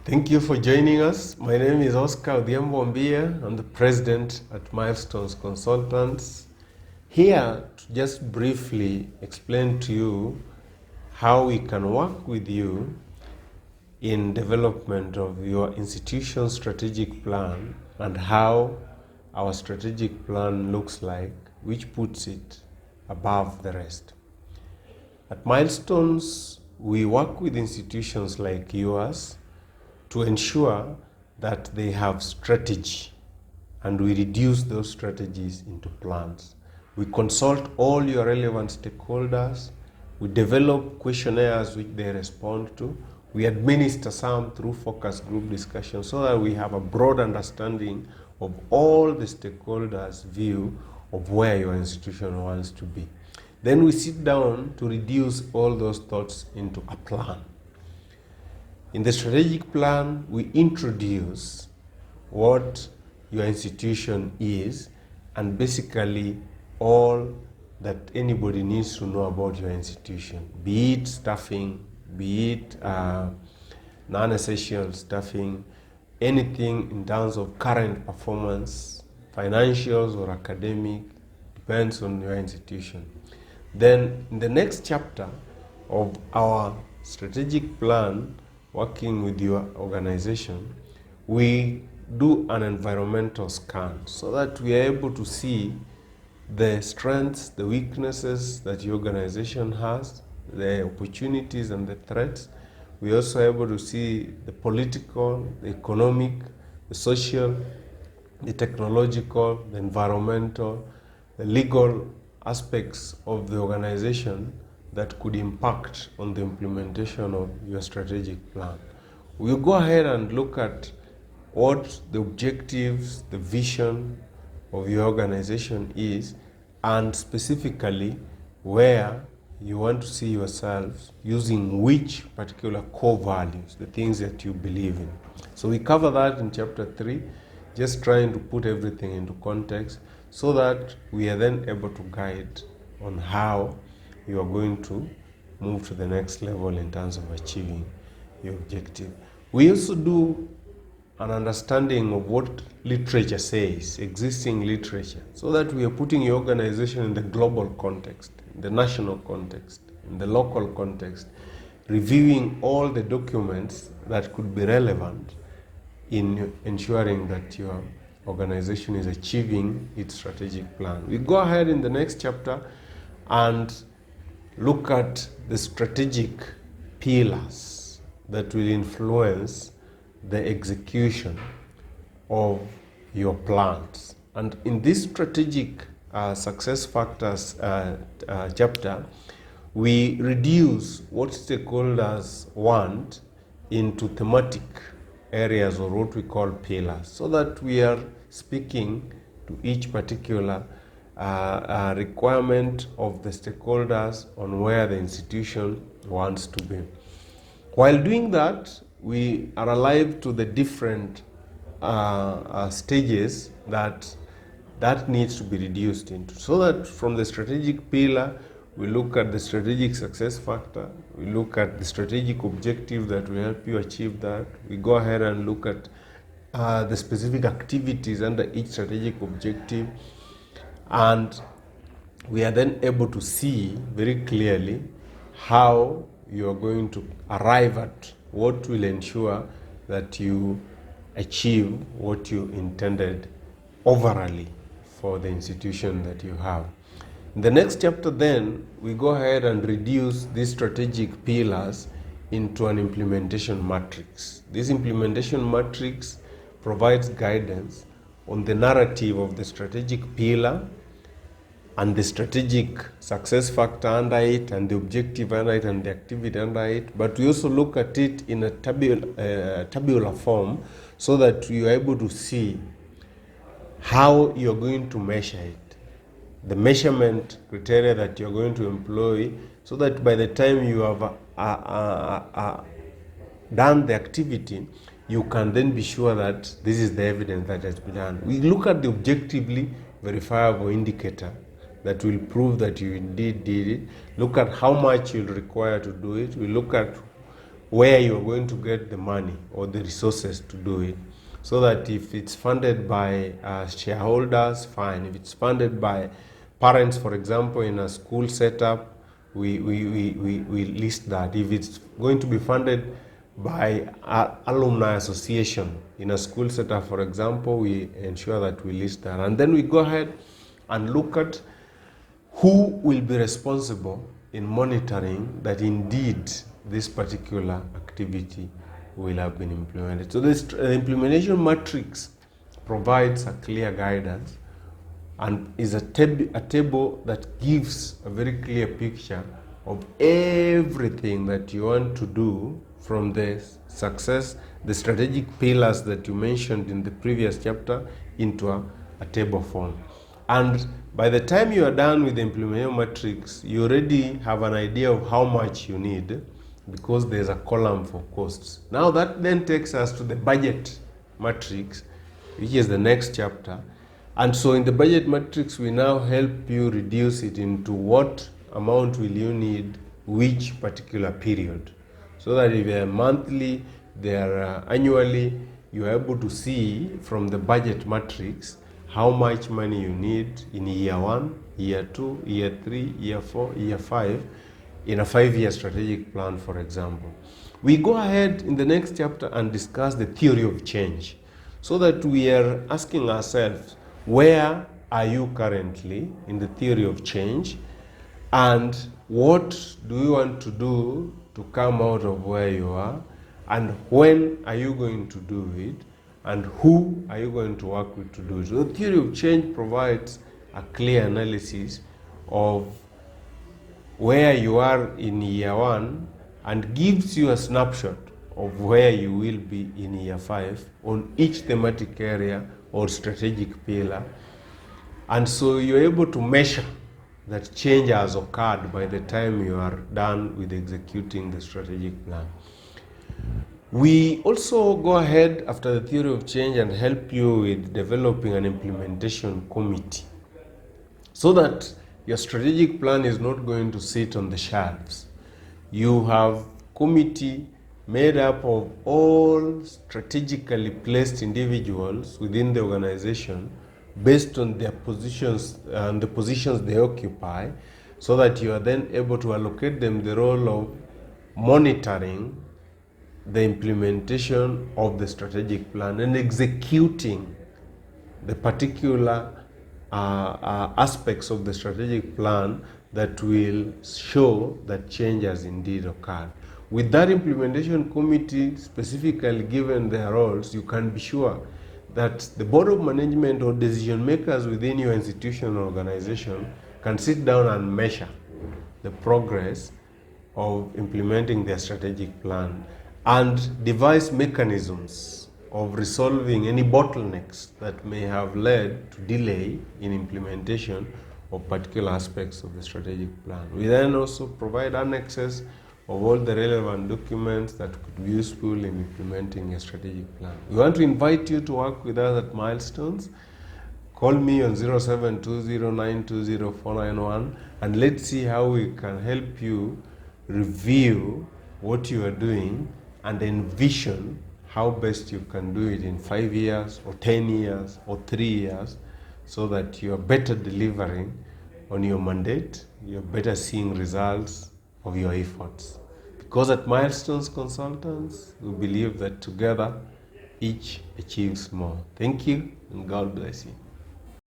Thank you for joining us. My name is Oscar Odhiambo. I'm the president at Milestones Consultants. Here to just briefly explain to you how we can work with you in development of your institution's strategic plan and how our strategic plan looks like, which puts it above the rest. At Milestones, we work with institutions like yours to ensure that they have strategy, and we reduce those strategies into plans. We consult all your relevant stakeholders, we develop questionnaires which they respond to, we administer some through focus group discussion so that we have a broad understanding of all the stakeholders' view of where your institution wants to be. Then we sit down to reduce all those thoughts into a plan. In the strategic plan, we introduce what your institution is and basically all that anybody needs to know about your institution, be it staffing, be it non-essential staffing, anything in terms of current performance, financials or academic, depends on your institution. Then in the next chapter of our strategic plan, working with your organization, we do an environmental scan so that we are able to see the strengths, the weaknesses that your organization has, the opportunities and the threats. We are also able to see the political, the economic, the social, the technological, the environmental, the legal aspects of the organization that could impact on the implementation of your strategic plan. We'll go ahead and look at what the objectives, the vision of your organization is, and specifically where you want to see yourselves using which particular core values, the things that you believe in. So we cover that in chapter 3, just trying to put everything into context so that we are then able to guide on how you are going to move to the next level in terms of achieving your objective. We also do an understanding of what literature says, existing literature, so that we are putting your organization in the global context, in the national context, in the local context, reviewing all the documents that could be relevant in ensuring that your organization is achieving its strategic plan. We go ahead in the next chapter and look at the strategic pillars that will influence the execution of your plans. And in this strategic success factors chapter, we reduce what stakeholders want into thematic areas, or what we call pillars, so that we are speaking to each particular requirement of the stakeholders on where the institution wants to be. While doing that, we are alive to the different stages that needs to be reduced into, so that from the strategic pillar, we look at the strategic success factor, we look at the strategic objective that will help you achieve that. We go ahead and look at the specific activities under each strategic objective, and we are then able to see very clearly how you are going to arrive at what will ensure that you achieve what you intended overall for the institution that you have. In the next chapter then, we go ahead and reduce these strategic pillars into an implementation matrix. This implementation matrix provides guidance on the narrative of the strategic pillar and the strategic success factor under it, and the objective under it, and the activity under it. But we also look at it in a tabular form so that you are able to see how you're going to measure it, the measurement criteria that you're going to employ, so that by the time you have done the activity, you can then be sure that this is the evidence that has been done. We look at the objectively verifiable indicator that will prove that you indeed did it. Look at how much you'll require to do it. We look at where you're going to get the money or the resources to do it. So that if it's funded by shareholders, fine. If it's funded by parents, for example, in a school setup, we list that. If it's going to be funded by alumni association in a school setup, for example, we ensure that we list that. And then we go ahead and look at who will be responsible in monitoring that indeed this particular activity will have been implemented. So this implementation matrix provides a clear guidance and is a table that gives a very clear picture of everything that you want to do from the success, the strategic pillars that you mentioned in the previous chapter, into a table form. And by the time you are done with the implementation matrix, you already have an idea of how much you need, because there's a column for costs. Now that then takes us to the budget matrix, which is the next chapter. And so in the budget matrix, we now help you reduce it into what amount will you need which particular period. So that if they're monthly, they're annually, you're able to see from the budget matrix how much money you need in year 1, year 2, year 3, year 4, year 5, in a 5-year strategic plan, for example. We go ahead in the next chapter and discuss the theory of change, so that we are asking ourselves, where are you currently in the theory of change, and what do you want to do to come out of where you are, and when are you going to do it, and who are you going to work with to do it. So the theory of change provides a clear analysis of where you are in year 1 and gives you a snapshot of where you will be in year 5 on each thematic area or strategic pillar. And so you're able to measure that change has occurred by the time you are done with executing the strategic plan. We also go ahead after the theory of change and help you with developing an implementation committee, so that your strategic plan is not going to sit on the shelves. You have committee made up of all strategically placed individuals within the organization based on their positions and the positions they occupy, so that you are then able to allocate them the role of monitoring the implementation of the strategic plan and executing the particular aspects of the strategic plan that will show that change has indeed occurred. With that implementation committee specifically given their roles, you can be sure that the board of management or decision makers within your institution or organization can sit down and measure the progress of implementing their strategic plan and devise mechanisms of resolving any bottlenecks that may have led to delay in implementation of particular aspects of the strategic plan. We then also provide annexes of all the relevant documents that could be useful in implementing a strategic plan. We want to invite you to work with us at Milestones. Call me on 0720920491 and let's see how we can help you review what you are doing and envision how best you can do it in 5 years or 10 years or 3 years, so that you are better delivering on your mandate, you're better seeing results of your efforts. Because at Milestones Consultants, we believe that together each achieves more. Thank you and God bless you.